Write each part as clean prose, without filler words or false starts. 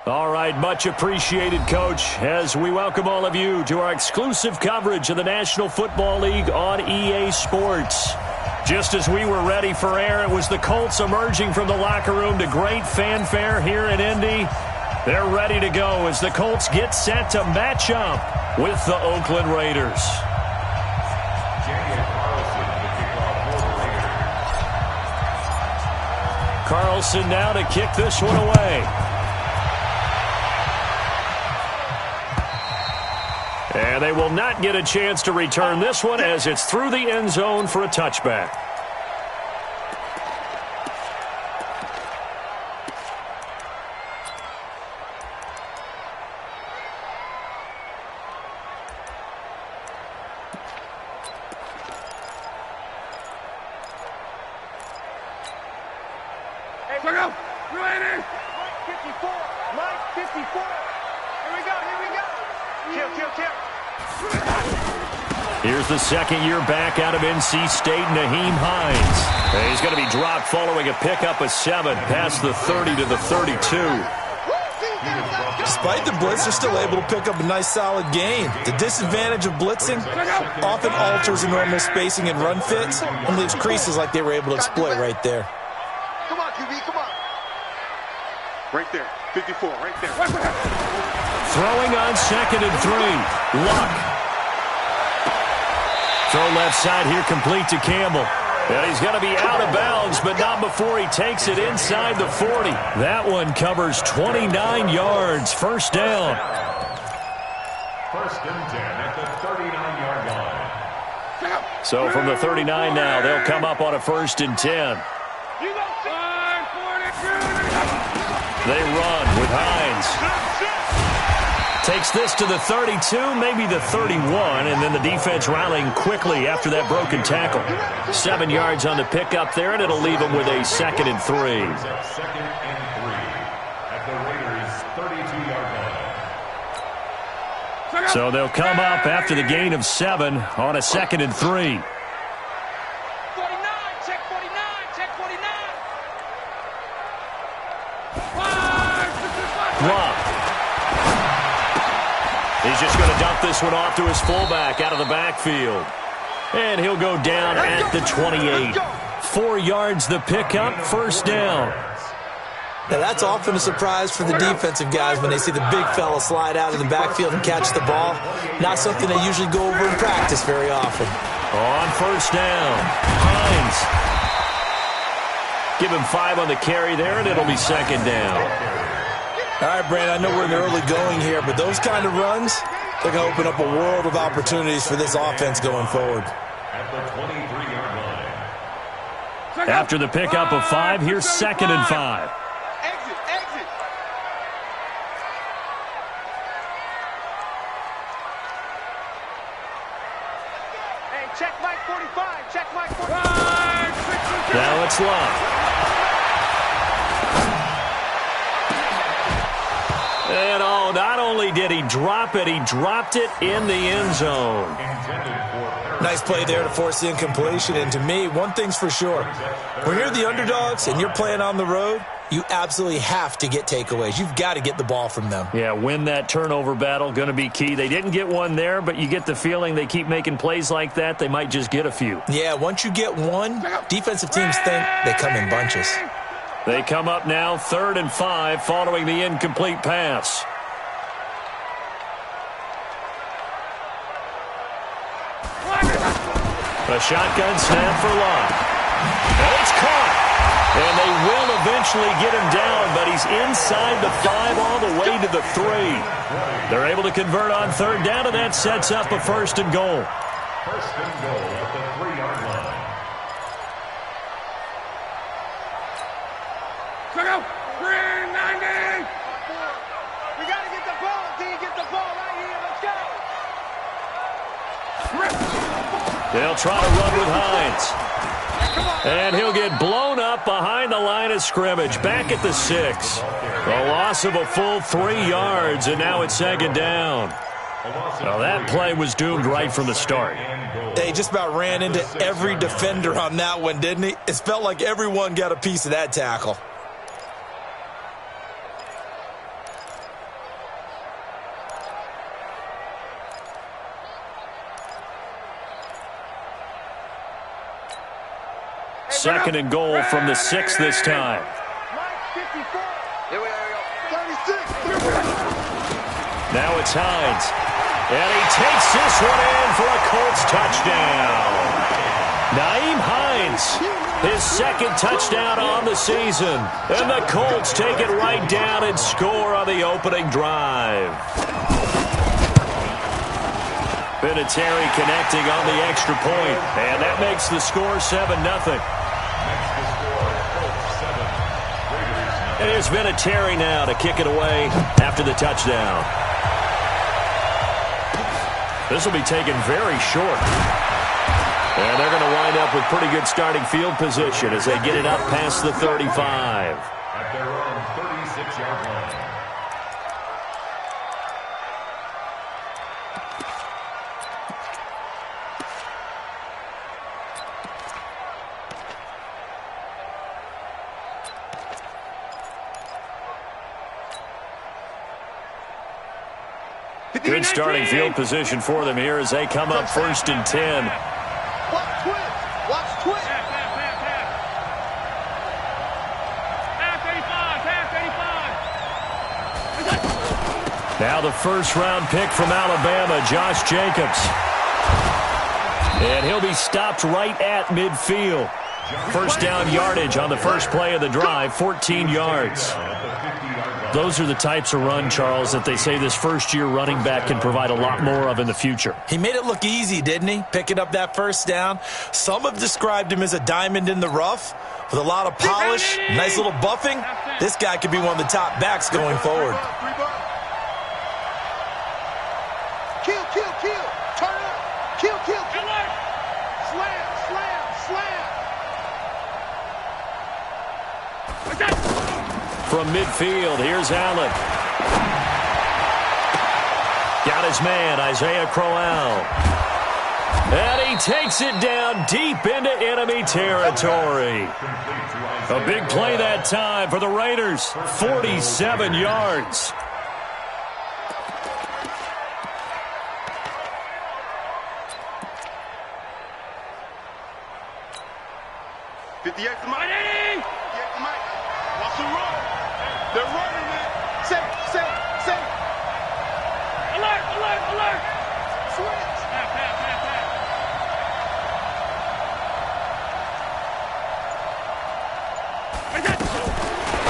All right, much appreciated, Coach, as we welcome all of you to our exclusive coverage of the National Football League on EA Sports. Just as we were ready for air, it was the Colts emerging from the locker room to great fanfare here in Indy. They're ready to go as the Colts get set to match up with the Oakland Raiders. Carlson now to kick this one away. And they will not get a chance to return this one as it's through the end zone for a touchback. Hey, look out! Raiders! Mike 54! Mike 54! Here we go! Kill! Here's the second-year back out of NC State, Nyheim Hines. He's going to be dropped following a pickup of 7 past the 30 to the 32. Despite the blitz, they're still able to pick up a nice solid gain. The disadvantage of blitzing often alters the normal spacing and run fits and leaves creases like they were able to exploit right there. Come on, QB, come on. Right there, 54, right there. Throwing on 2nd and 3. Luck. Throw left side here, complete to Campbell. And he's going to be out of bounds, but not before he takes it inside the 40. That one covers 29 yards. First down. First and 10 at the 39-yard line. So from the 39 now, they'll come up on a 1st and 10. They run with Hines. Takes this to the 32, maybe the 31, and then the defense rallying quickly after that broken tackle. 7 yards on the pickup there, and it'll leave them with a 2nd and 3. Second and 3 at the Raiders' 32-yard line. So they'll come up after the gain of 7 on a 2nd and 3. 49, check 49, check 49. Luck. He's just going to dump this one off to his fullback out of the backfield. And he'll go down at the 28. 4 yards the pickup, first down. Now that's often a surprise for the defensive guys when they see the big fella slide out of the backfield and catch the ball. Not something they usually go over in practice very often. On first down, Hines. Give him 5 on the carry there, and it'll be 2nd down. All right, Brandon, I know we're in the early going here, but those kind of runs, they're going to open up a world of opportunities for this offense going forward. At the 23-yard line. After the pickup of 5, here's 2nd and 5. Exit. Hey, check Mike 45, check Mike 45. Now it's Luck. And not only did he drop it, he dropped it in the end zone. Nice play there to force the incompletion. And to me, one thing's for sure. When you're the underdogs and you're playing on the road, you absolutely have to get takeaways. You've got to get the ball from them. Yeah, win that turnover battle, going to be key. They didn't get one there, but you get the feeling they keep making plays like that, they might just get a few. Yeah, once you get one, defensive teams think they come in bunches. They come up now 3rd and 5 following the incomplete pass. A shotgun snap for Luck. And it's caught. And they will eventually get him down, but he's inside the 5 all the way to the 3. They're able to convert on 3rd down, and that sets up a 1st and goal. 1st and goal at the 3-yard line. Check out 390. We got to get the ball, D. Get the ball right here. Let's go. They'll try to run with Hines. And he'll get blown up behind the line of scrimmage. Back at the 6. A loss of a full 3 yards, and now it's 2nd down. Well, that play was doomed right from the start. He just about ran into every defender on that one, didn't he? It felt like everyone got a piece of that tackle. Second and goal from the 6 this time. Here we go. 36. Now it's Hines. And he takes this one in for a Colts touchdown. Nyheim Hines, his second touchdown on the season. And the Colts take it right down and score on the opening drive. Vinatieri connecting on the extra point. And that makes the score 7-0. It is Vinatieri now to kick it away after the touchdown. This will be taken very short. And they're going to wind up with pretty good starting field position as they get it up past the 35. At their own 36-yard line. Good starting field position for them here as they come up 1st and 10. Watch twist. Watch twist. Now the first-round pick from Alabama, Josh Jacobs. And he'll be stopped right at midfield. First down yardage on the first play of the drive, 14 yards. Those are the types of run, Charles, that they say this first-year running back can provide a lot more of in the future. He made it look easy, didn't he? Picking up that first down. Some have described him as a diamond in the rough with a lot of polish, nice little buffing. This guy could be one of the top backs going forward. Kill. Turn up. Kill. Slam. From midfield, here's Allen. Got his man, Isaiah Crowell. And he takes it down deep into enemy territory. A big play that time for the Raiders. 47 yards. Watch the run. They're running it. Say. Alert. Switch.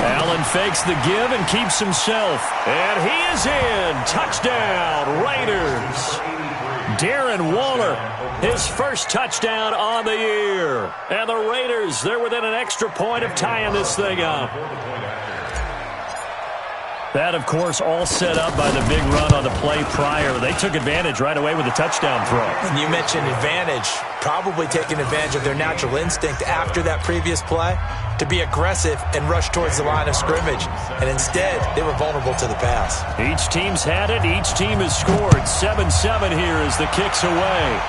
Allen fakes the give and keeps himself. And he is in. Touchdown, Raiders. Darren Waller, his first touchdown on the year. And the Raiders, they're within an extra point of tying this thing up. That, of course, all set up by the big run on the play prior. They took advantage right away with a touchdown throw. And you mentioned advantage, probably taking advantage of their natural instinct after that previous play to be aggressive and rush towards the line of scrimmage. And instead, they were vulnerable to the pass. Each team's had it. Each team has scored. 7-7 here as the kick's away.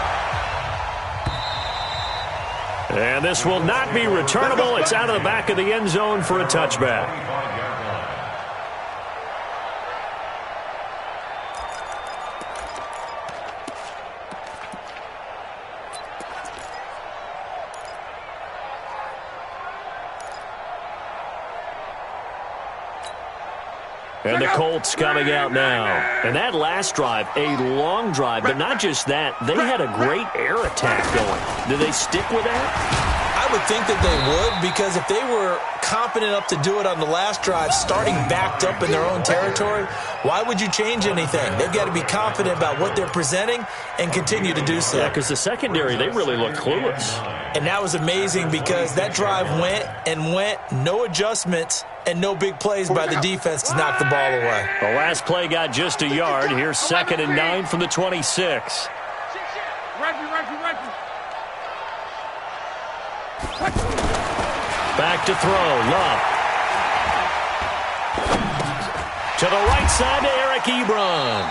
And this will not be returnable. It's out of the back of the end zone for a touchback. And the Colts coming out now. And that last drive, a long drive, but not just that. They had a great air attack going. Do they stick with that? I would think that they would, because if they were confident enough to do it on the last drive, starting backed up in their own territory, why would you change anything? They've got to be confident about what they're presenting and continue to do so. Yeah, because the secondary, they really look clueless. And that was amazing because that drive went, no adjustments, and no big plays by the defense to knock the ball away. The last play got just a yard. Here's 2nd and 9 from the 26. Back to throw. Love. To the right side to Eric Ebron.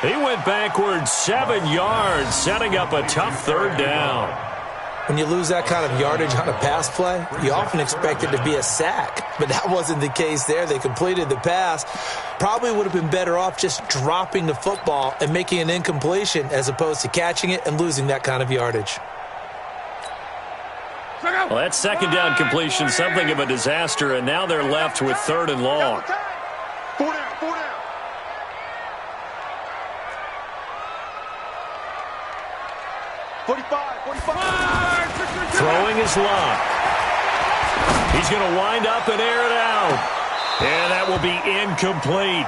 He went backwards 7 yards, setting up a tough third down. When you lose that kind of yardage on a pass play, you often expect it to be a sack. But that wasn't the case there. They completed the pass. Probably would have been better off just dropping the football and making an incompletion as opposed to catching it and losing that kind of yardage. Well, that second down completion, something of a disaster, and now they're left with 3rd and long. 4 down, 4 down. 45. Throwing his lock. He's going to wind up and air it out. And that will be incomplete.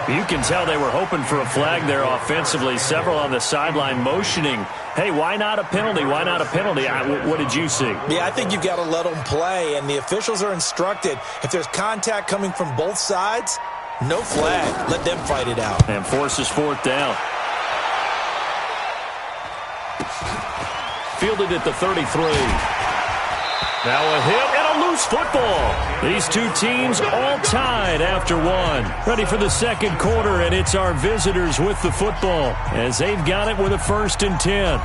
You can tell they were hoping for a flag there offensively. Several on the sideline motioning, hey, why not a penalty? Why not a penalty? What did you see? Yeah, I think you've got to let them play, and the officials are instructed, if there's contact coming from both sides, no flag. Let them fight it out. And forces 4th down. Fielded at the 33. Now a hit and a loose football. These two teams all tied after one. Ready for the second quarter, and it's our visitors with the football as they've got it with a 1st and 10.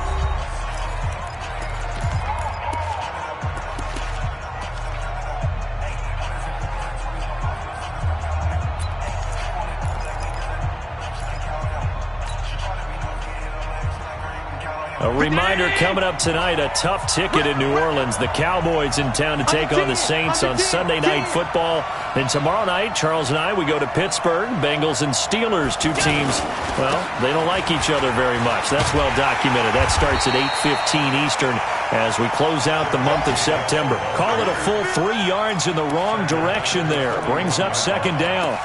A reminder coming up tonight, a tough ticket in New Orleans. The Cowboys in town to take on the Saints on Sunday Night Football. And tomorrow night, Charles and I, we go to Pittsburgh. Bengals and Steelers, two teams, well, they don't like each other very much. That's well documented. That starts at 8:15 Eastern as we close out the month of September. Call it a full 3 yards in the wrong direction there. Brings up 2nd down.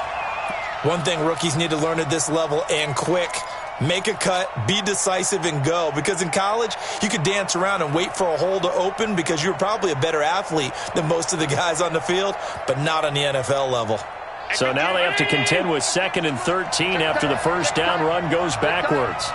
One thing rookies need to learn at this level, and quick. Make a cut, be decisive, and go. Because in college, you could dance around and wait for a hole to open because you're probably a better athlete than most of the guys on the field, but not on the NFL level. So now they have to contend with 2nd and 13 after the first down run goes backwards.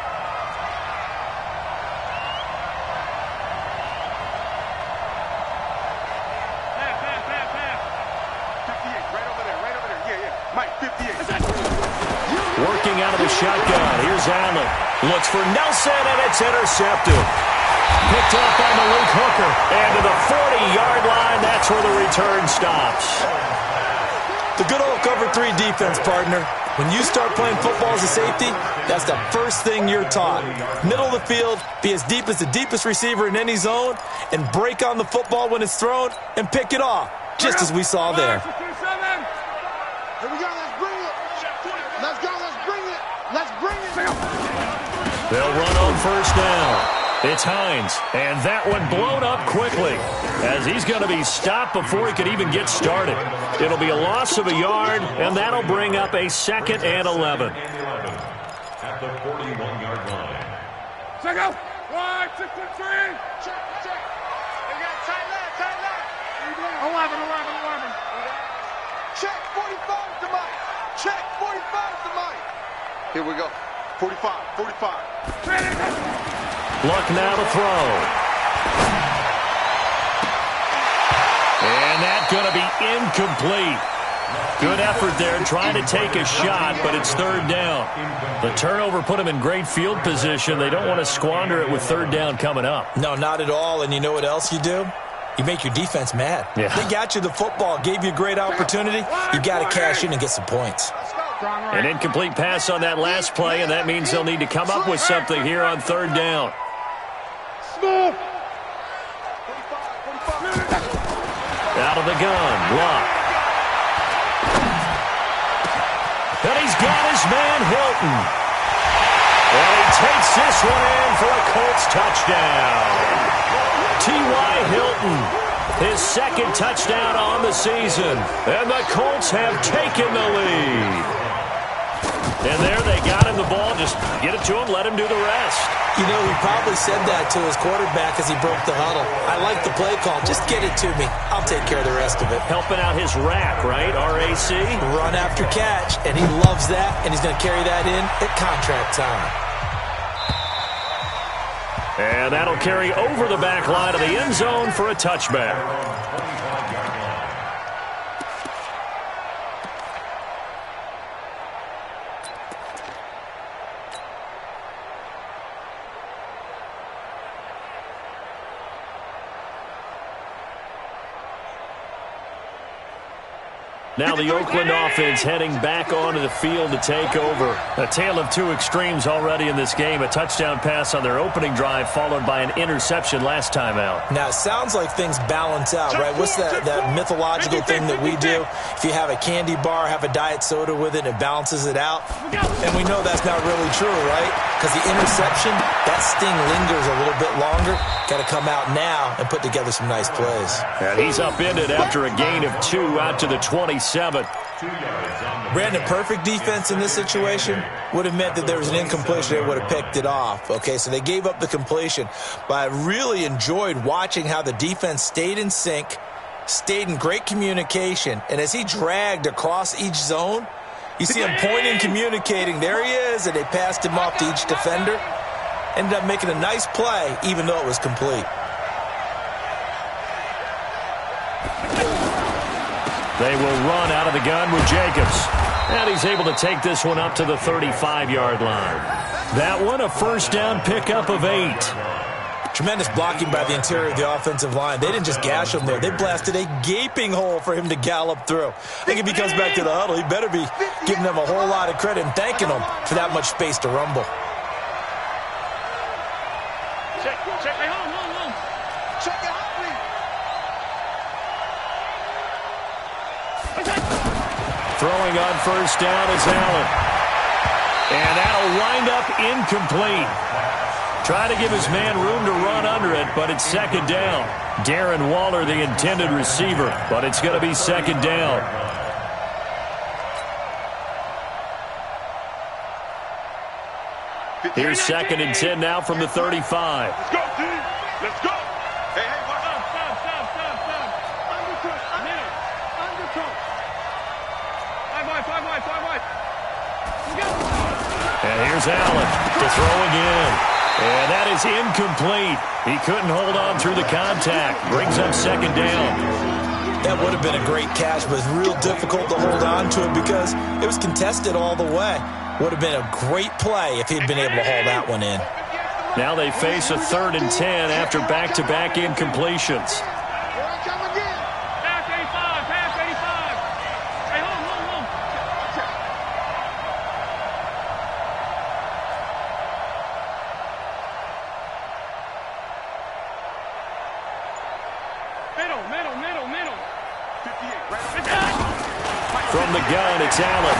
Working out of the shotgun. Here's Allen. Looks for Nelson, and it's intercepted. Picked off by Malik Hooker. And to the 40-yard line, that's where the return stops. The good old cover 3 defense, partner. When you start playing football as a safety, that's the first thing you're taught. Middle of the field, be as deep as the deepest receiver in any zone, and break on the football when it's thrown and pick it off, just as we saw there. Here we go, let's bring it. Let's go, let's bring it. Let's bring it. They'll run on first down. It's Hines, and that one blown up quickly as he's going to be stopped before he could even get started. It'll be a loss of a yard, and that'll bring up a 2nd and 11. At the 41-yard line. Check out. 1, 6, 3. Check. They got tight left. 11. Check 45 to Mike. Check 45 to Mike. Here we go. 45. Luck now to throw. And that's going to be incomplete. Good effort there trying to take a shot, but it's 3rd down. The turnover put them in great field position. They don't want to squander it with 3rd down coming up. No, not at all. And you know what else you do? You make your defense mad. Yeah. They got you the football, gave you a great opportunity. You got to cash in and get some points. An incomplete pass on that last play, and that means they'll need to come up with something here on 3rd down. Out of the gun, Luck. And he's got his man, Hilton. And he takes this one in for a Colts touchdown. T.Y. Hilton, his 2nd touchdown on the season. And the Colts have taken the lead. And there they got him the ball. Just get it to him, let him do the rest. You know, he probably said that to his quarterback as he broke the huddle. I like the play call. Just get it to me. I'll take care of the rest of it. Helping out his rack, right? R-A-C? Run after catch, and he loves that, and he's going to carry that in at contract time. And that'll carry over the back line of the end zone for a touchback. Now the Oakland offense heading back onto the field to take over. A tale of two extremes already in this game. A touchdown pass on their opening drive followed by an interception last time out. Now, it sounds like things balance out, right? What's that mythological thing that we do? If you have a candy bar, have a diet soda with it, it balances it out. And we know that's not really true, right? Because the interception, that sting lingers a little bit longer. Got to come out now and put together some nice plays. And he's upended after a gain of 2 out to the 27. Brandon, perfect defense in this situation would have meant that there was an incompletion. They would have picked it off. Okay, so they gave up the completion. But I really enjoyed watching how the defense stayed in sync, stayed in great communication. And as he dragged across each zone, you see him pointing, communicating. There he is, and they passed him off to each defender. Ended up making a nice play, even though it was complete. They will run out of the gun with Jacobs. And he's able to take this one up to the 35-yard line. That one, a first down pickup of 8. Tremendous blocking by the interior of the offensive line. They didn't just gash him there. They blasted a gaping hole for him to gallop through. I think if he comes back to the huddle, he better be giving them a whole lot of credit and thanking them for that much space to rumble. Throwing on first down is Allen. And that'll wind up incomplete. Try to give his man room to run under it, but it's second down. Darren Waller, the intended receiver, but it's going to be second down. Here's second and 10 now from the 35. Let's go, team. Let's go. Hey, watch out. Stop. Undercoat. 5 wide. And here's Allen to throw again. And that is incomplete. He couldn't hold on through the contact. Brings up second down. That would have been a great catch, but it's real difficult to hold on to it because it was contested all the way. Would have been a great play if he'd been able to hold that one in. Now they face a 3rd and 10 after back-to-back incompletions. From the gun, it's Allen.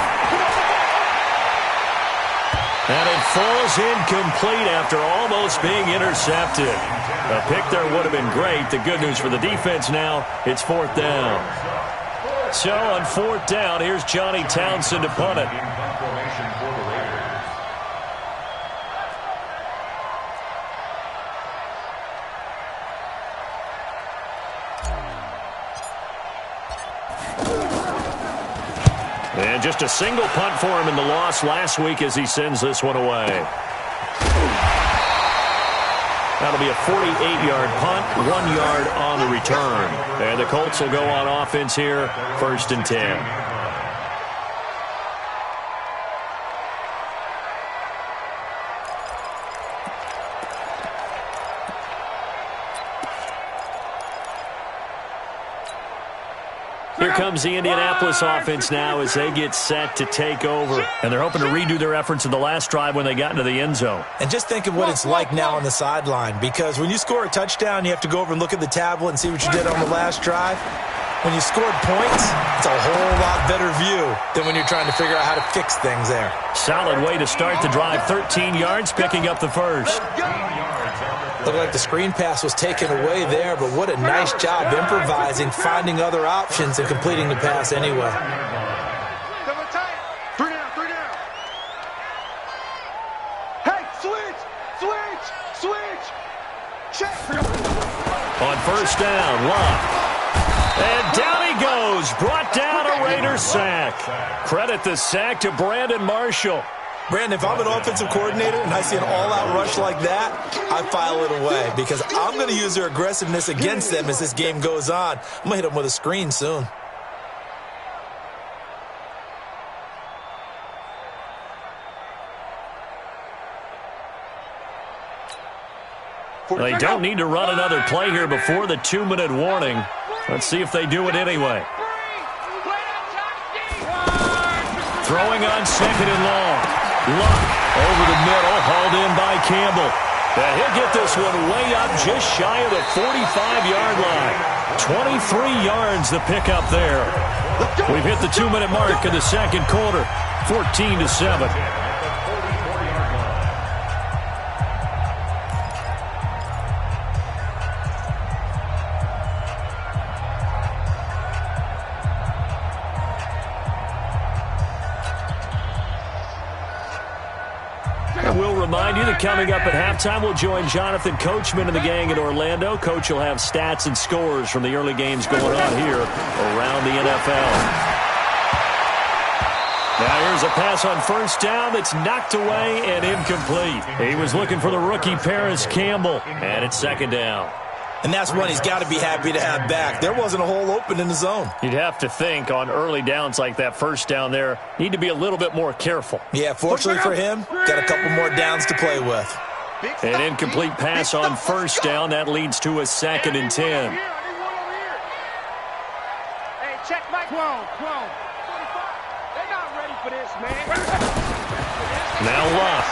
And it falls incomplete after almost being intercepted. A pick there would have been great. The good news for the defense now, it's 4th down. So on 4th down, here's Johnny Townsend to punt it. And just a single punt for him in the loss last week as he sends this one away. That'll be a 48-yard punt, 1 yard on the return. And the Colts will go on offense here, 1st and 10. Here comes the Indianapolis offense now as they get set to take over. And they're hoping to redo their efforts in the last drive when they got into the end zone. And just think of what it's like now on the sideline, because when you score a touchdown, you have to go over and look at the tablet and see what you did on the last drive. When you scored points, it's a whole lot better view than when you're trying to figure out how to fix things there. Solid way to start the drive. 13 yards, picking up the first. Looked like the screen pass was taken away there, but what a nice job improvising, finding other options, and completing the pass anyway. Three down. Hey, switch. Check. On first down, Love. And down he goes. Brought down a Raider sack. Credit the sack to Brandon Marshall. Brandon, if I'm an offensive coordinator and I see an all-out rush like that, I file it away because I'm going to use their aggressiveness against them as this game goes on. I'm going to hit them with a screen soon. They don't need to run another play here before the 2-minute warning. Let's see if they do it anyway. Throwing on second and long. Luck over the middle, hauled in by Campbell. And he'll get this one way up just shy of the 45-yard line. 23 yards the pickup there. We've hit the 2-minute mark in the second quarter. 14-7. We'll remind you that coming up at halftime, we'll join Jonathan Coachman and the gang in Orlando. Coach will have stats and scores from the early games going on here around the NFL. Now here's a pass on first down that's knocked away and incomplete. He was looking for the rookie Paris Campbell, and it's second down. And that's one he's got to be happy to have back. There wasn't a hole open in the zone. You'd have to think on early downs like that first down there, need to be a little bit more careful. Yeah, fortunately for him, got a couple more downs to play with. An incomplete pass on first down. That leads to a 2nd and 10. Hey, check Mike. 12, 12, 45. They're not ready for this, man. Now Luck.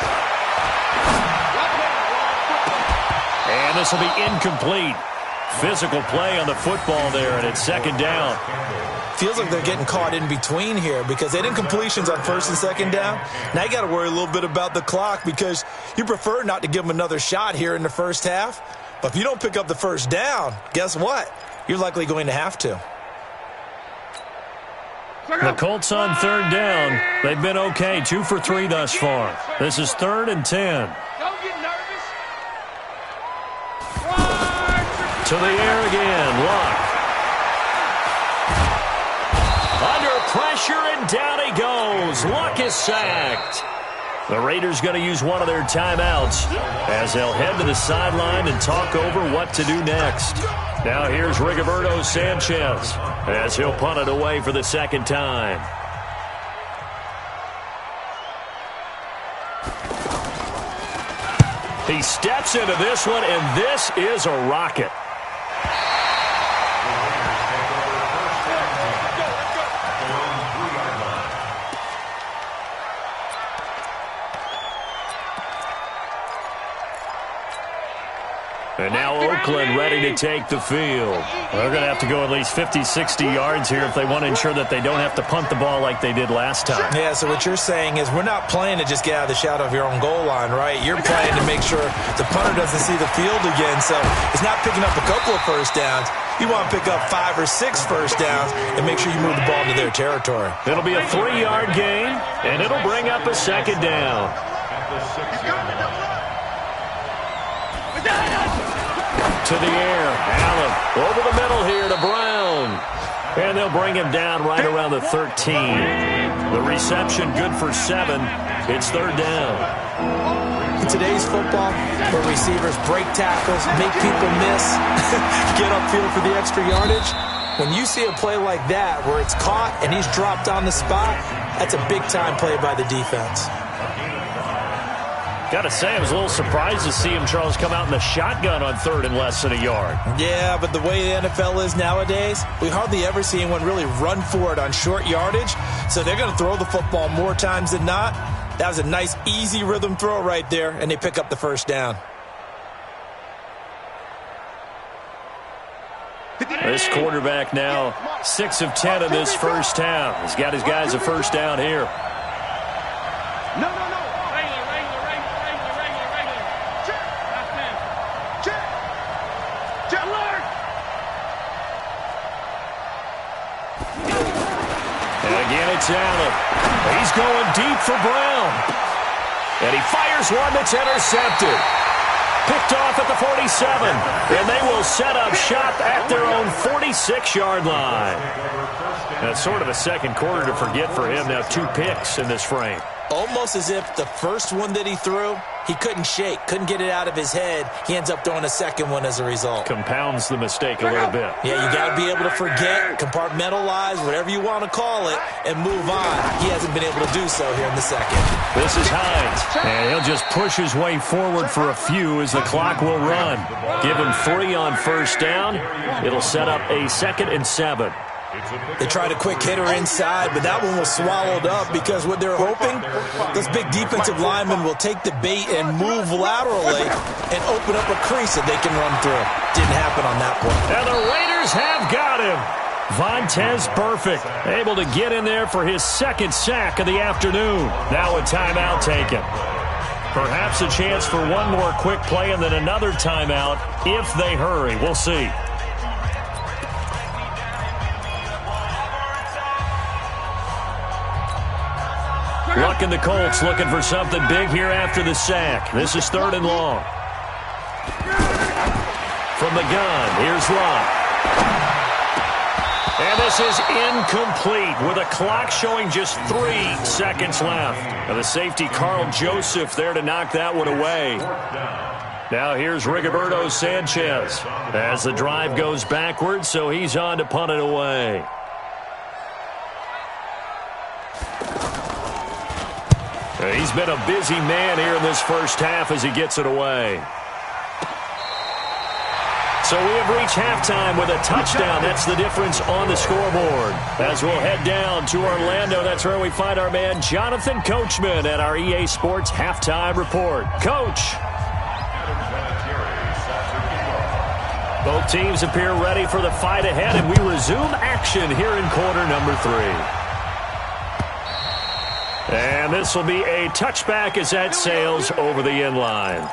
And this will be incomplete. Physical play on the football there, and it's second down. Feels like they're getting caught in between here because they did incompletions on first and second down. Now you got to worry a little bit about the clock because you prefer not to give them another shot here in the first half. But if you don't pick up the first down, guess what? You're likely going to have to. The Colts on third down. They've been okay, 2 for 3 thus far. This is 3rd and 10. Don't get nervous. To the air again, Luck. Under pressure, and down he goes. Luck is sacked. The Raiders going to use one of their timeouts as they'll head to the sideline and talk over what to do next. Now here's Rigoberto Sanchez as he'll punt it away for the second time. He steps into this one, and this is a rocket. And now Oakland ready to take the field. They're going to have to go at least 50, 60 yards here if they want to ensure that they don't have to punt the ball like they did last time. Yeah, so what you're saying is we're not playing to just get out of the shadow of your own goal line, right? You're playing to make sure the punter doesn't see the field again. So it's not picking up a couple of first downs. You want to pick up 5 or 6 first downs and make sure you move the ball into their territory. It'll be a 3-yard gain, and it'll bring up a second down. To the air, Allen over the middle here to Brown. And they'll bring him down right around the 13. The reception good for 7. It's third down. In today's football, where receivers break tackles, make people miss, get upfield for the extra yardage, when you see a play like that where it's caught and he's dropped on the spot, that's a big-time play by the defense. Got to say, I was a little surprised to see him, Charles, come out in the shotgun on 3rd and less than a yard. Yeah, but the way the NFL is nowadays, we hardly ever see anyone really run for it on short yardage. So they're going to throw the football more times than not. That was a nice, easy rhythm throw right there, and they pick up the first down. This quarterback now 6 of 10 in this first half. He's got his guys a first down here. No. It's Allen. He's going deep for Brown. And he fires one that's intercepted. Picked off at the 47. And they will set up shop at their own 46-yard line. That's sort of a second quarter to forget for him. Now 2 picks in this frame. Almost as if the first one that he threw, he couldn't shake, couldn't get it out of his head. He ends up throwing a second one as a result. Compounds the mistake a little bit. Yeah, you got to be able to forget, compartmentalize, whatever you want to call it, and move on. He hasn't been able to do so here in the second. This is Hines, and he'll just push his way forward for a few as the clock will run. Give him 3 on first down. It'll set up a 2nd and 7. They tried a quick hitter inside, but that one was swallowed up because what they're hoping, those big defensive linemen will take the bait and move laterally and open up a crease that they can run through. Didn't happen on that point. And the Raiders have got him. Vontaze Burfict able to get in there for his second sack of the afternoon. Now a timeout taken. Perhaps a chance for one more quick play and then another timeout if they hurry. We'll see. Luck and the Colts looking for something big here after the sack. This is 3rd and long. From the gun, here's Luck. And this is incomplete with a clock showing just 3 seconds left. And the safety, Carl Joseph, there to knock that one away. Now here's Rigoberto Sanchez as the drive goes backwards, so he's on to punt it away. He's been a busy man here in this first half as he gets it away. So we have reached halftime with a touchdown. That's the difference on the scoreboard. As we'll head down to Orlando, that's where we find our man Jonathan Coachman at our EA Sports Halftime Report. Coach. Both teams appear ready for the fight ahead, and we resume action here in quarter number 3. And this will be a touchback as that sails over the end line.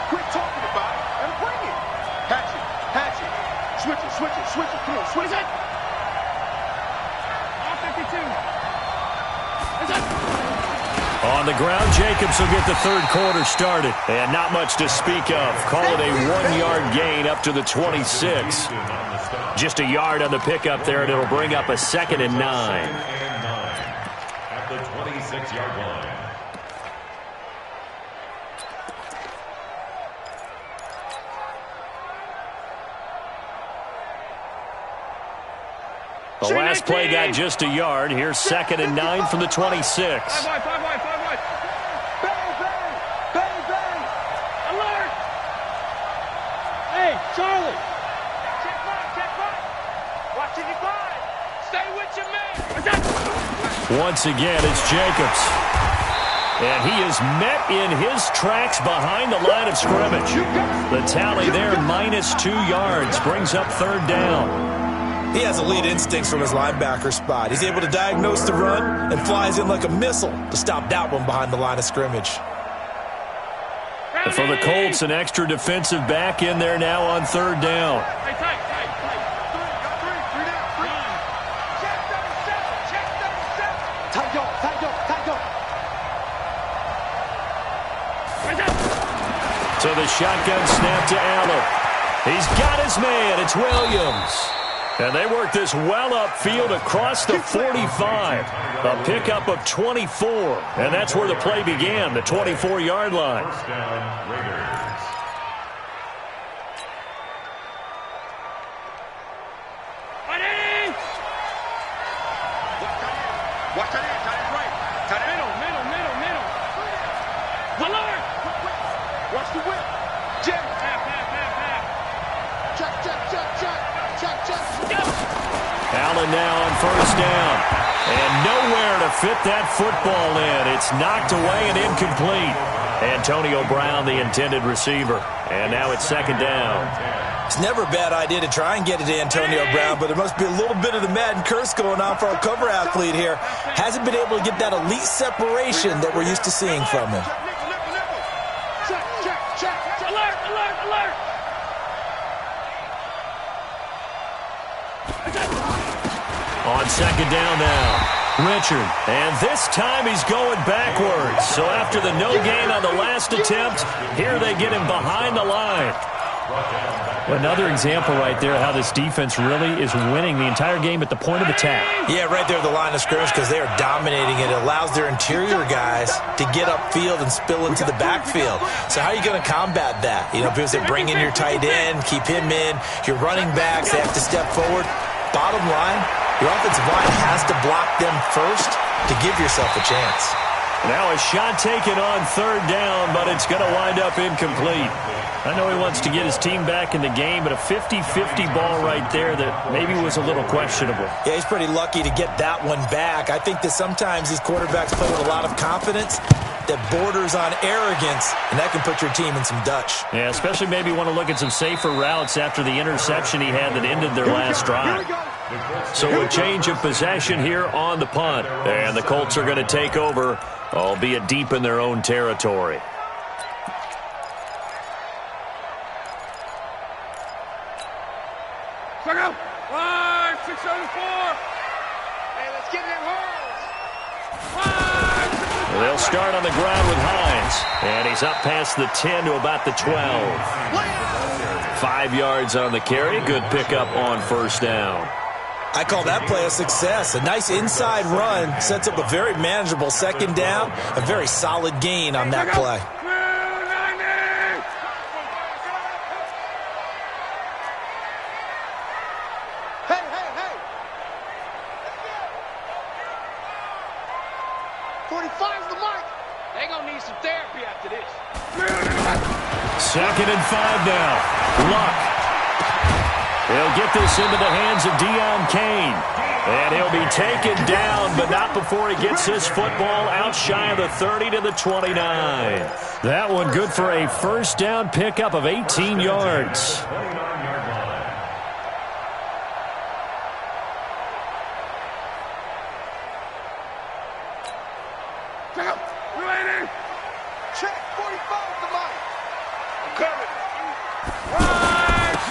Quit talking about it and bring it. Hatch it. Switch it. Come on, switch it. All 52. On the ground, Jacobs will get the third quarter started. And not much to speak of. Call it a 1-yard gain up to the 26. Just a yard on the pickup there, and it'll bring up a 2nd and 9. At the 26-yard line. The last play got just a yard. Here's 2nd and 9 from the 26. 5 wide. Bang. Alert. Hey, Charlie. Check right. Watch it, glide. Stay with your man. Once again, it's Jacobs. And he is met in his tracks behind the line of scrimmage. The tally there, -2 yards, brings up 3rd down. He has elite instincts from his linebacker spot. He's able to diagnose the run and flies in like a missile to stop that one behind the line of scrimmage. And for the Colts, an extra defensive back in there now on 3rd down. Tight. 3 down. Check 7. Tight go. So the shotgun snap to Allen. He's got his man. It's Williams. And they work this well upfield across the 45. A pickup of 24. And that's where the play began, the 24-yard line. First down, Raiders. Watch that in. Tight end right. Tight end middle. Alert. Watch the whip. Jam. Half. Check. Allen now on 1st down. And nowhere to fit that football in. It's knocked away and incomplete. Antonio Brown, the intended receiver. And now it's 2nd down. It's never a bad idea to try and get it to Antonio Brown, but there must be a little bit of the Madden curse going on for our cover athlete here. Hasn't been able to get that elite separation that we're used to seeing from him. Check. Alert. On 2nd down now, Richard. And this time he's going backwards. So after the no gain on the last attempt, here they get him behind the line. Another example right there how this defense really is winning the entire game at the point of attack. Yeah, right there at the line of scrimmage because they are dominating it. It allows their interior guys to get upfield and spill into the backfield. So how are you going to combat that? You know, people say bring in your tight end, keep him in. Your running backs, they have to step forward. Bottom line, Your offensive line has to block them first to give yourself a chance. Now a shot taken on third down, but it's going to wind up incomplete. I know he wants to get his team back in the game, but a 50-50 ball right there that maybe was a little questionable. Yeah, he's pretty lucky to get that one back. I think that sometimes these quarterbacks play with a lot of confidence that borders on arrogance, and that can put your team in some Dutch. Yeah, especially maybe want to look at some safer routes after the interception he had that ended their last drive. So a change of possession here on the punt, and the Colts are going to take over, albeit deep in their own territory. Second, 674. Hey, let's get in them holes. They'll start on the ground with Hines, and he's up past the 10 to about the 12. 5 yards on the carry. Good pickup on first down. I call that play a success. A nice inside run sets up a very manageable second down. A very solid gain on that play. Hey, hey, hey. 45's the mic. They gonna need some therapy after this. 2nd and 5 now. Luck. He'll get this into the hands of Deion Kane. And he'll be taken down, but not before he gets his football out shy of the 30 to the 29. That one good for a first down pickup of 18 yards. Ready? Check 45's the mic. I'm coming.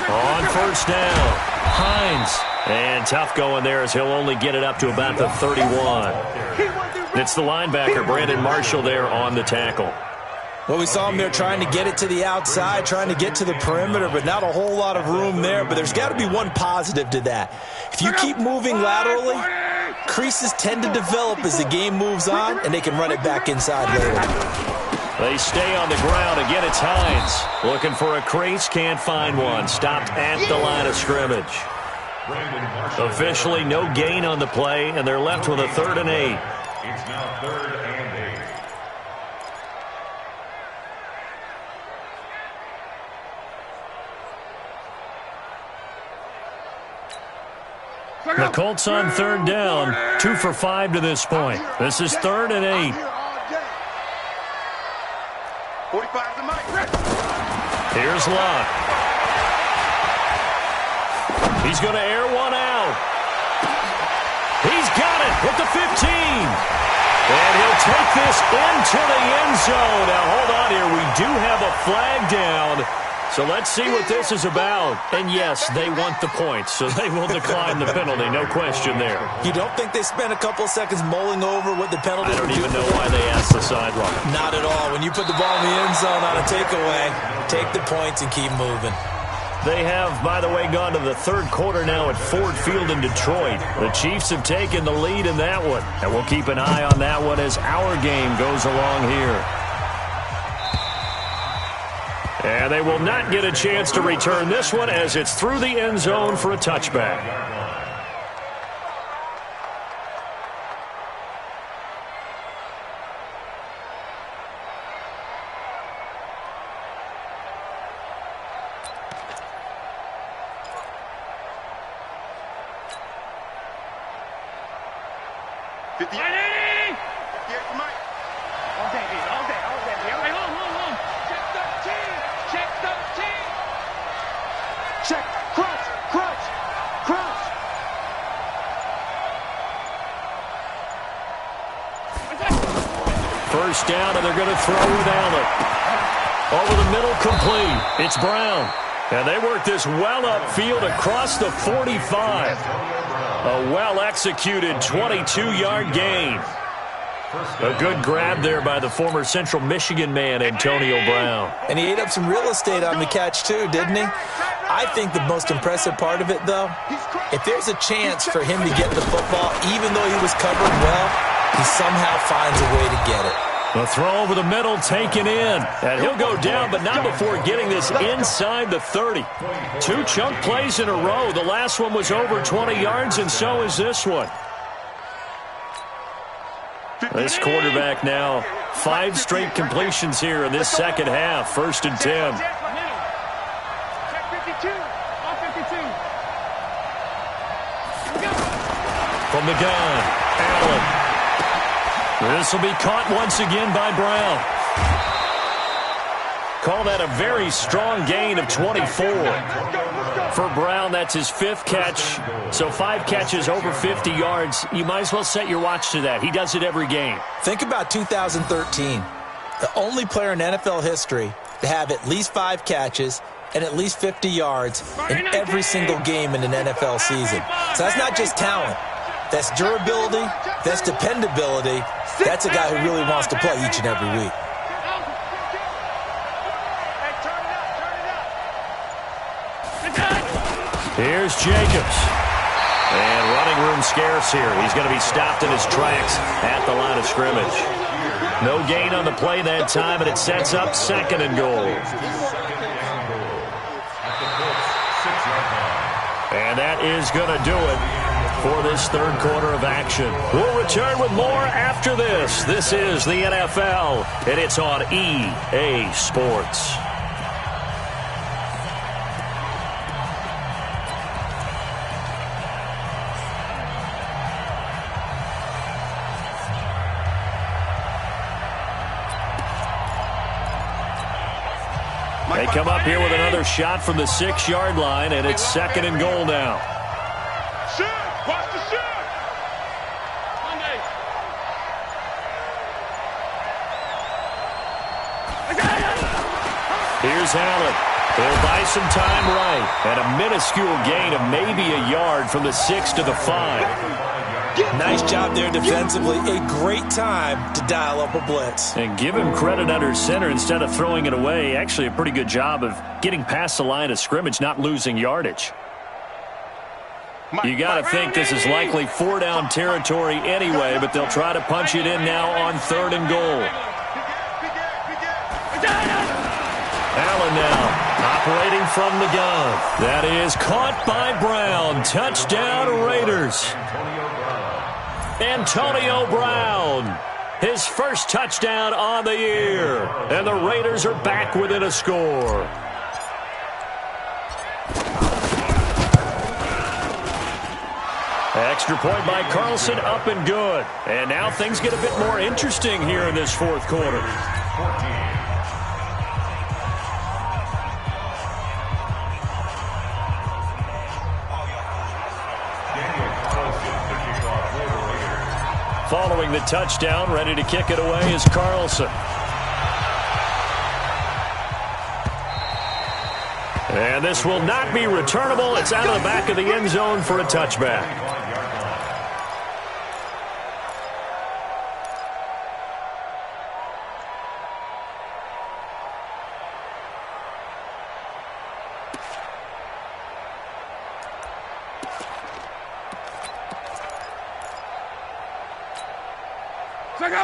On first down, Hines. And tough going there as he'll only get it up to about the 31. It's the linebacker, Brandon Marshall, there on the tackle. Well, we saw him there trying to get it to the outside, trying to get to the perimeter, but not a whole lot of room there. But there's got to be one positive to that. If you keep moving laterally, creases tend to develop as the game moves on, and they can run it back inside later. They stay on the ground. Again, it's Hines. Looking for a crease, can't find one. Stopped at the line of scrimmage. Officially no gain on the play, and they're left with a 3rd and 8. It's now 3rd and 8. The Colts on 3rd down, 2 for 5 to this point. This is 3rd and 8. 45's the mic. Here's Luck. He's going to air one out. He's got it at the 15. And he'll take this into the end zone. Now, hold on here. We do have a flag down. So let's see what this is about. And, yes, they want the points, so they will decline the penalty. No question there. You don't think they spent a couple seconds mulling over what the penalty I don't even know why they asked the sideline. Not at all. When you put the ball in the end zone on a takeaway, take the points and keep moving. They have, by the way, gone to the 3rd quarter now at Ford Field in Detroit. The Chiefs have taken the lead in that one, and we'll keep an eye on that one as our game goes along here. And they will not get a chance to return this one as it's through the end zone for a touchback. Check. Crunch. First down, and they're going to throw with Allen. Over the middle, complete. It's Brown. And they work this well upfield across the 45. A well-executed 22-yard gain. A good grab there by the former Central Michigan man, Antonio Brown. And he ate up some real estate on the catch, too, didn't he? I think the most impressive part of it, though, if there's a chance for him to get the football, even though he was covered well, he somehow finds a way to get it. The throw over the middle taken in. And he'll go down, but not before getting this inside the 30. 2 chunk plays in a row. The last one was over 20 yards, and so is this one. This quarterback now, 5 straight completions here in this second half. 1st and 10. From the gun, Allen. This will be caught once again by Brown. Call that a very strong gain of 24. For Brown, that's his 5th catch. So 5 catches over 50 yards. You might as well set your watch to that. He does it every game. Think about 2013. The only player in NFL history to have at least 5 catches and at least 50 yards in every single game in an NFL season. So that's not just talent. That's durability. That's dependability. That's a guy who really wants to play each and every week. Here's Jacobs. And running room scarce here. He's going to be stopped in his tracks at the line of scrimmage. No gain on the play that time, and it sets up 2nd and goal. And that is going to do it for this 3rd quarter of action. We'll return with more after this. This is the NFL, and it's on EA Sports. They come up here with another shot from the 6-yard line, and it's 2nd and goal now. Watch the shot! Here's Allen. He'll buy some time right. And a minuscule gain of maybe a yard from the 6 to the 5. Nice job there defensively. A great time to dial up a blitz. And give him credit under center instead of throwing it away. Actually a pretty good job of getting past the line of scrimmage, not losing yardage. You got to think this is likely 4-down territory anyway, but they'll try to punch it in now on 3rd and goal. Allen now operating from the gun. That is caught by Brown. Touchdown Raiders. Antonio Brown, his 1st touchdown on the year. And the Raiders are back within a score. Extra point by Carlson, up and good. And now things get a bit more interesting here in this 4th quarter. Following the touchdown, ready to kick it away is Carlson. And this will not be returnable. It's out of the back of the end zone for a touchback.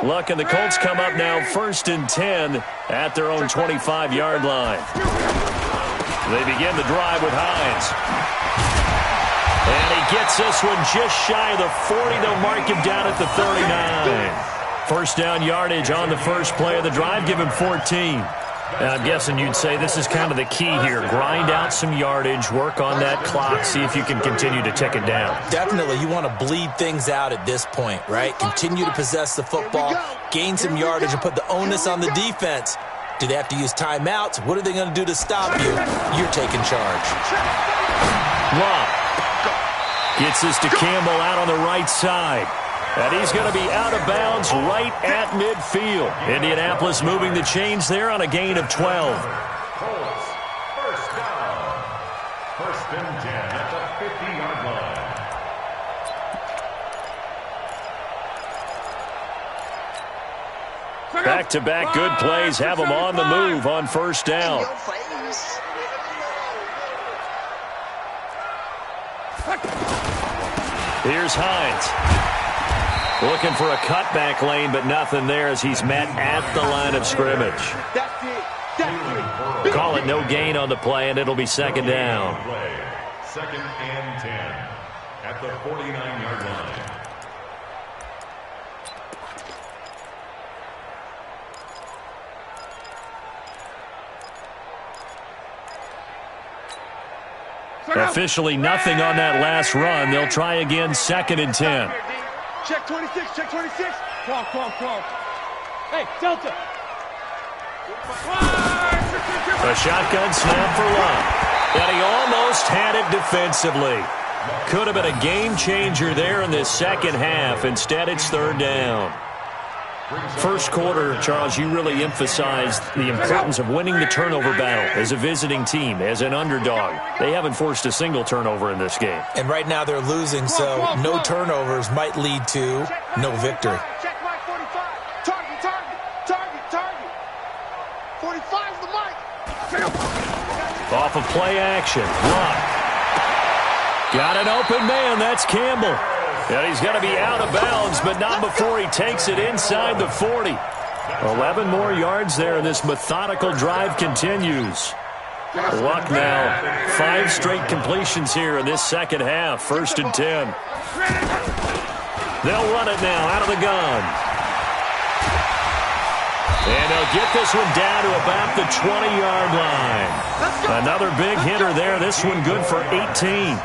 Luck and the Colts come up now 1st and 10 at their own 25-yard line. They begin the drive with Hines. And he gets this one just shy of the 40. They'll mark him down at the 39. 1st down yardage on the 1st play of the drive. Give him 14. And I'm guessing you'd say this is kind of the key here. Grind out some yardage, work on that clock, see if you can continue to tick it down. Definitely. You want to bleed things out at this point, right? Continue to possess the football, gain some yardage, and put the onus on the defense. Do they have to use timeouts? What are they going to do to stop you? You're taking charge. Wow. Gets this to Campbell out on the right side. And he's going to be out of bounds right at midfield. Indianapolis moving the chains there on a gain of 12. Colts, 1st down. 1st and 10 at the 50-yard line. Back-to-back good plays have them on the move on 1st down. Here's Hines. Looking for a cutback lane, but nothing there as he's met at the line of scrimmage. That's it. That's it. Call it no gain on the play, and it'll be second down. Second and 10 at the 49-yard line. Officially nothing on that last run. They'll try again, second and 10. Check 26, check 26. Come. Hey, Delta. A shotgun snap for Love. And he almost had it defensively. Could have been a game changer there in this second half. Instead, it's third down. First quarter, Charles, you really emphasized the importance of winning the turnover battle as a visiting team, as an underdog. They haven't forced a single turnover in this game. And right now they're losing, so no turnovers might lead to no victory. Check Mike 45. Target. 45's the mic. Off of play action. Luck. Got an open man. That's Campbell. And he's going to be out of bounds, but not before he takes it inside the 40. 11 more yards there, and this methodical drive continues. Luck now. 5 straight completions here in this second half. First and 10. They'll run it now out of the gun. And they'll get this one down to about the 20-yard line. Another big hitter there. This one good for 18.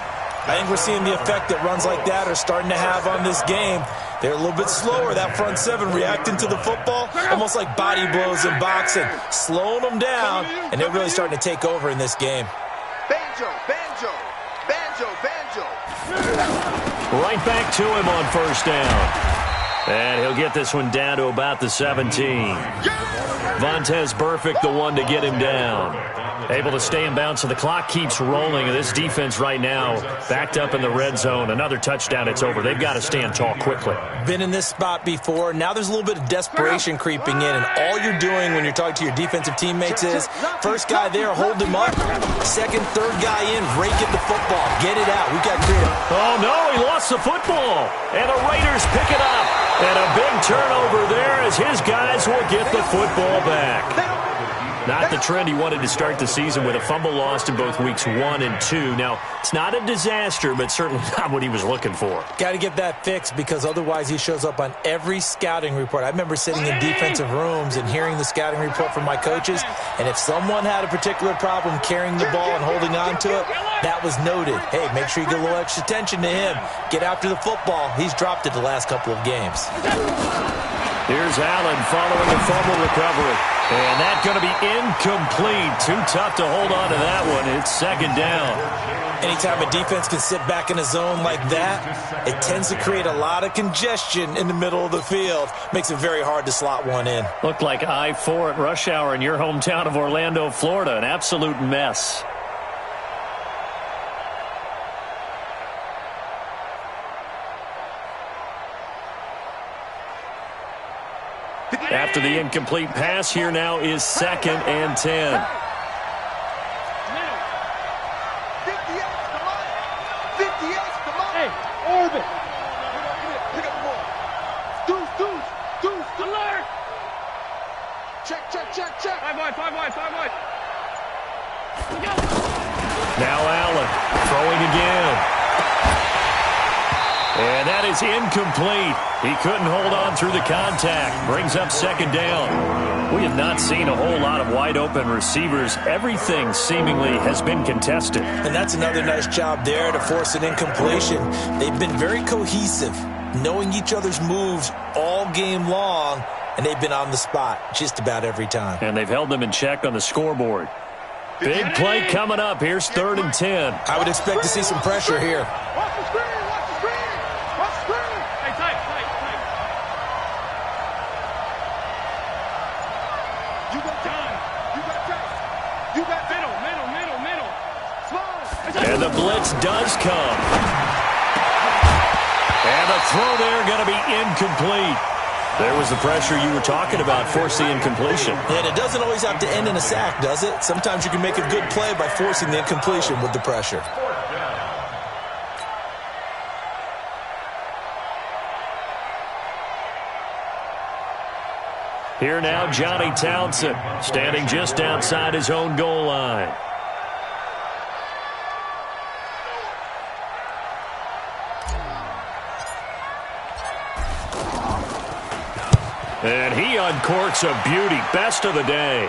I think we're seeing the effect that runs like that are starting to have on this game. They're a little bit slower, that front seven, reacting to the football, almost like body blows in boxing, slowing them down, and they're really starting to take over in this game. Banjo. Right back to him on first down. And he'll get this one down to about the 17. Vontaze Burfict, the one to get him down. Able to stay in bounds, so the clock keeps rolling. And this defense right now backed up in the red zone. Another touchdown, it's over. They've got to stand tall quickly. Been in this spot before. Now there's a little bit of desperation creeping in, and all you're doing when you're talking to your defensive teammates is first guy there, hold him up. Second, third guy in, rake at the football. Get it out. We've got creative. Oh, no, he lost the football. And the Raiders pick it up. And a big turnover there as his guys will get the football back. Not the trend he wanted to start the season with, a fumble lost in both weeks 1 and 2. Now, it's not a disaster, but certainly not what he was looking for. Got to get that fixed because otherwise he shows up on every scouting report. I remember sitting in defensive rooms and hearing the scouting report from my coaches, and if someone had a particular problem carrying the ball and holding on to it, that was noted. Hey, make sure you get a little extra attention to him. Get after the football. He's dropped it the last couple of games. Here's Allen following a fumble recovery. And that's going to be incomplete. Too tough to hold on to that one. It's second down. Anytime a defense can sit back in a zone like that, it tends to create a lot of congestion in the middle of the field. Makes it very hard to slot one in. Looked like I-4 at rush hour in your hometown of Orlando, Florida. An absolute mess. After the incomplete pass, here now is second and 10. 50X, come on. 50X, come on. Hey, orbit. Pick up the ball. Deuce. Alert. Check. 5 wide. Now Allen throwing again. And that is incomplete. He couldn't hold on through the contact. Brings up second down. We have not seen a whole lot of wide-open receivers. Everything seemingly has been contested. And that's another nice job there to force an incompletion. They've been very cohesive, knowing each other's moves all game long, and they've been on the spot just about every time. And they've held them in check on the scoreboard. Big play coming up. Here's third and 10. I would expect to see some pressure here. Watch the screen. Hey, tight. You got time. You got middle. Small. And the blitz does come. And the throw there going to be incomplete. There was the pressure you were talking about, force the incompletion. And it doesn't always have to end in a sack, does it? Sometimes you can make a good play by forcing the incompletion with the pressure. Here now, Johnny Townsend, standing just outside his own goal line. And he uncorks a beauty. Best of the day.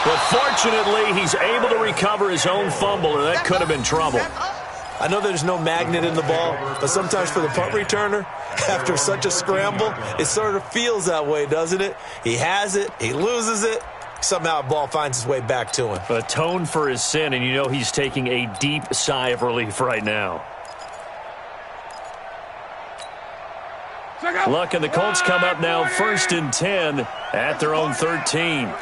But fortunately, he's able to recover his own fumble, or that could have been trouble. I know there's no magnet in the ball, but sometimes for the punt returner, after such a scramble, it sort of feels that way, doesn't it? He has it, he loses it, somehow a ball finds its way back to him. Atone for his sin, and you know he's taking a deep sigh of relief right now. Look, and the Colts come up now 1st and 10 at their own 13.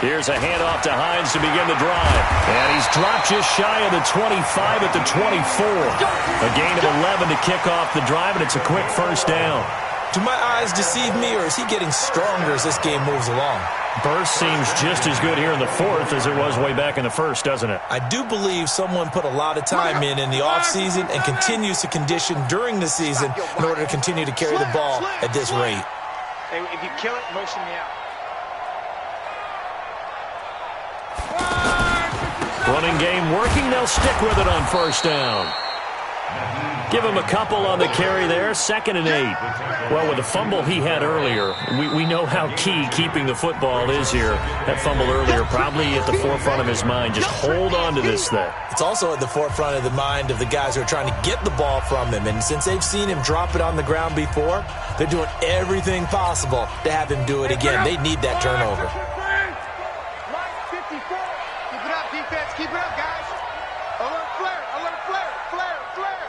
Here's a handoff to Hines to begin the drive. And he's dropped just shy of the 25 at the 24. A gain of 11 to kick off the drive, and it's a quick first down. Do my eyes deceive me, or is he getting stronger as this game moves along? Burst seems just as good here in the 4th as it was way back in the 1st, doesn't it? I do believe someone put a lot of time in the offseason and continues to condition during the season in order to continue to carry the ball at this rate. Hey, if you kill it, motion me out. Running game working. They'll stick with it on first down. Give him a couple on the carry there. 2nd and 8. Well, with the fumble he had earlier, we know how key keeping the football is here. That fumble earlier probably at the forefront of his mind. Just hold on to this thing. It's also at the forefront of the mind of the guys who are trying to get the ball from him. And since they've seen him drop it on the ground before, they're doing everything possible to have him do it again. They need that turnover. Keep it up, guys. Alert flare, alert flare, flare, flare.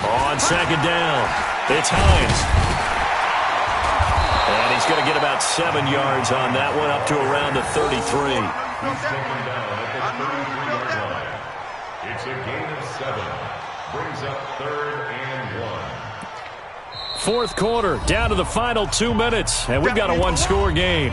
On 2nd down, it's Hines. And he's going to get about 7 yards on that one, up to around the 33. He's taken down at the 33-yard line. It's a gain of 7. Brings up 3rd and 1. 4th quarter, down to the final 2 minutes, and we've got a one-score game.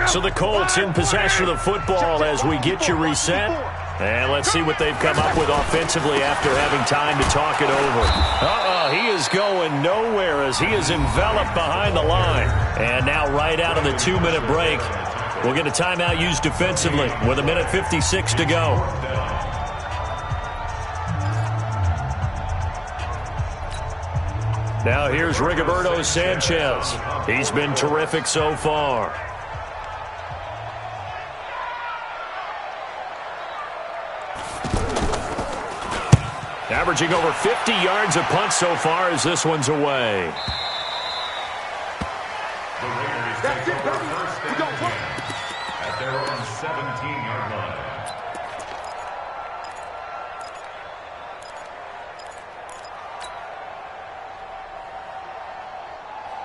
So the Colts in possession of the football as we get you reset. And let's see what they've come up with offensively after having time to talk it over. He is going nowhere as he is enveloped behind the line. And now right out of the 2-minute break, we'll get a timeout used defensively with 1:56 to go. Now here's Rigoberto Sanchez. He's been terrific so far. Averaging over 50 yards a punt so far as this one's away. The Raiders take over 1st and 10 at their own 17-yard line.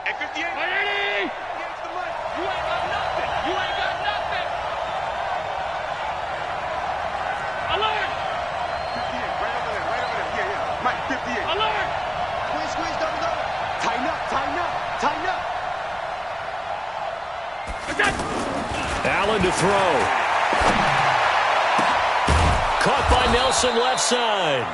At 58. Miami! Against the money. You ain't got nothing. You ain't got nothing. Alert! 58, right over there, right over there. Yeah. Mike, 58. Alert! Squeeze, double. Tighten up. Allen to throw. Caught by Nelson left side.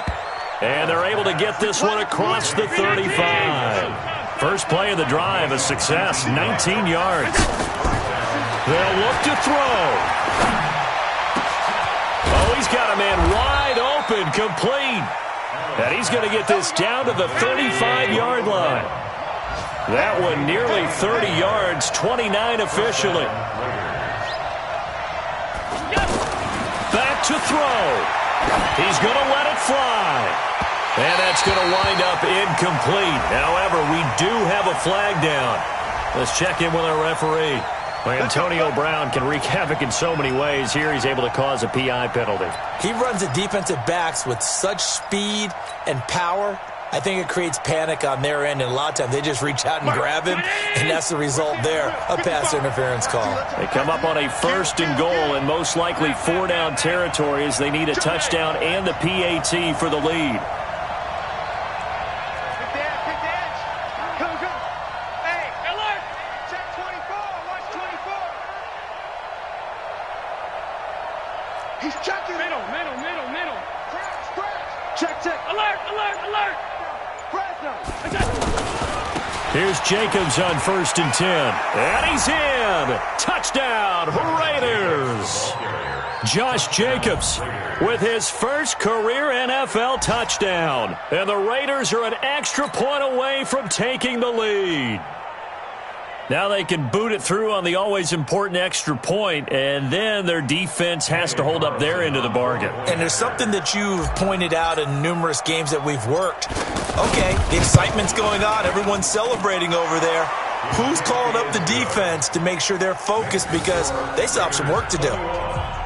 And they're able to get this one across the 35. First play of the drive, a success, 19 yards. They'll look to throw. Oh, he's got a man wide open, complete. And he's going to get this down to the 35-yard line. That one nearly 30 yards, 29 officially. Back to throw. He's going to let it fly. And that's going to wind up incomplete. However, we do have a flag down. Let's check in with our referee. Well, Antonio Brown can wreak havoc in so many ways. Here he's able to cause a PI penalty. He runs the defensive backs with such speed and power I think it creates panic on their end, and a lot of times they just reach out and grab him, and that's the result there, a pass interference call. They come up on a 1st and goal and most likely 4-down territory as they need a touchdown and the PAT for the lead. He's checking. Middle. Check. Alert. Here's Jacobs on 1st and 10. And he's in. Touchdown, Raiders. Josh Jacobs with his first career NFL touchdown. And the Raiders are an extra point away from taking the lead. Now they can boot it through on the always important extra point, and then their defense has to hold up their end of the bargain. And there's something that you've pointed out in numerous games that we've worked. Okay, the excitement's going on. Everyone's celebrating over there. Who's calling up the defense to make sure they're focused because they still have some work to do?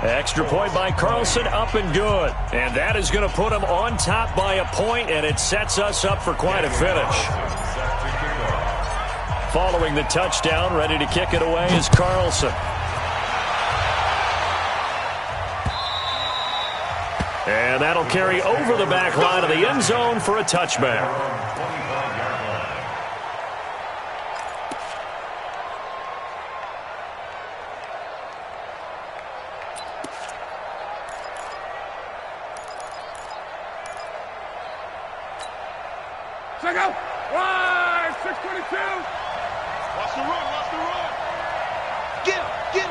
Extra point by Carlson, up and good. And that is going to put them on top by a point, and it sets us up for quite a finish. Following the touchdown, ready to kick it away is Carlson. And that'll carry over the back line of the end zone for a touchback. Check out. Wide, 622. Watch the run. Get him.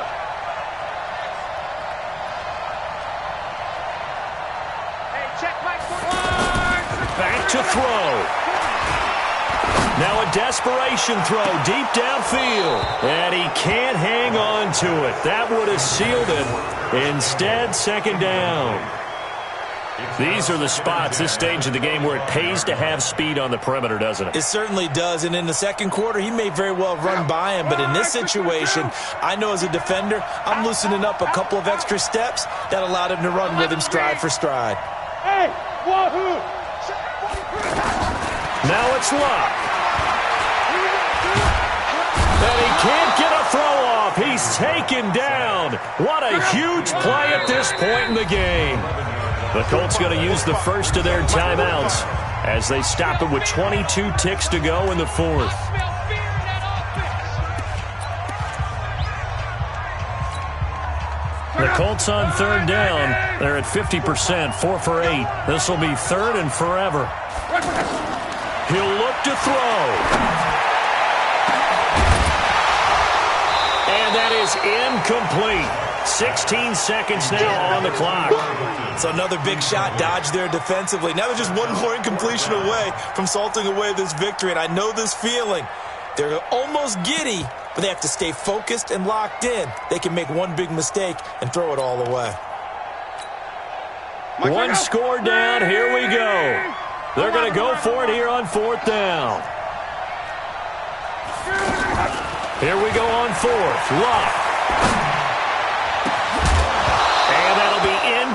Hey, check Mike. Back to throw. Now a desperation throw deep downfield. And he can't hang on to it. That would have sealed it. Instead, 2nd down. These are the spots, this stage of the game, where it pays to have speed on the perimeter, doesn't it? It certainly does, and in the second quarter, he may very well run by him, but in this situation, I know as a defender, I'm loosening up a couple of extra steps that allowed him to run with him stride for stride. Hey, wahoo! Now it's Luck. And he can't get a throw off. He's taken down. What a huge play at this point in the game. The Colts going to use the first of their timeouts as they stop it with 22 ticks to go in the 4th. The Colts on 3rd down. They're at 50%, 4 for 8. This will be 3rd and forever. He'll look to throw. And that is incomplete. 16 seconds now on the clock. So another big shot dodged there defensively. Now they're just one more incompletion away from salting away this victory. And I know this feeling. They're almost giddy, but they have to stay focused and locked in. They can make one big mistake and throw it all away. One score down. Here we go. They're going to go for it here on 4th down. Here we go on 4th. Luck.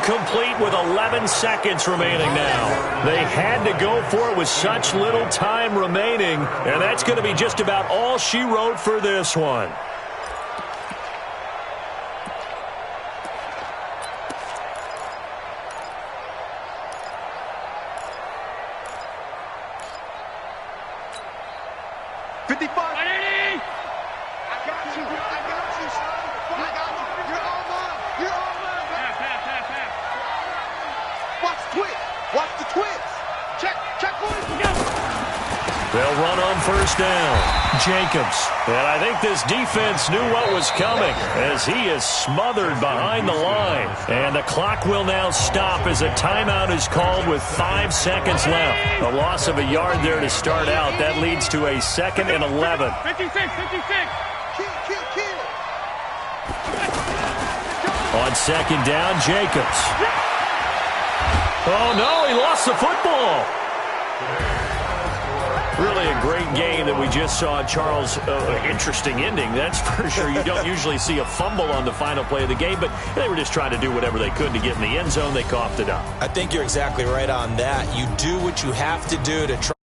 Incomplete with 11 seconds remaining now. They had to go for it with such little time remaining, and that's going to be just about all she wrote for this one. They'll run on 1st down. Jacobs. And I think this defense knew what was coming as he is smothered behind the line. And the clock will now stop as a timeout is called with 5 seconds left. A loss of a yard there to start out. That leads to a 2nd and 11. 56. On 2nd down, Jacobs. Oh, no, he lost the football. Really a great game that we just saw, Charles. Interesting ending, that's for sure. You don't usually see a fumble on the final play of the game, but they were just trying to do whatever they could to get in the end zone. They coughed it up. I think you're exactly right on that. You do what you have to do to try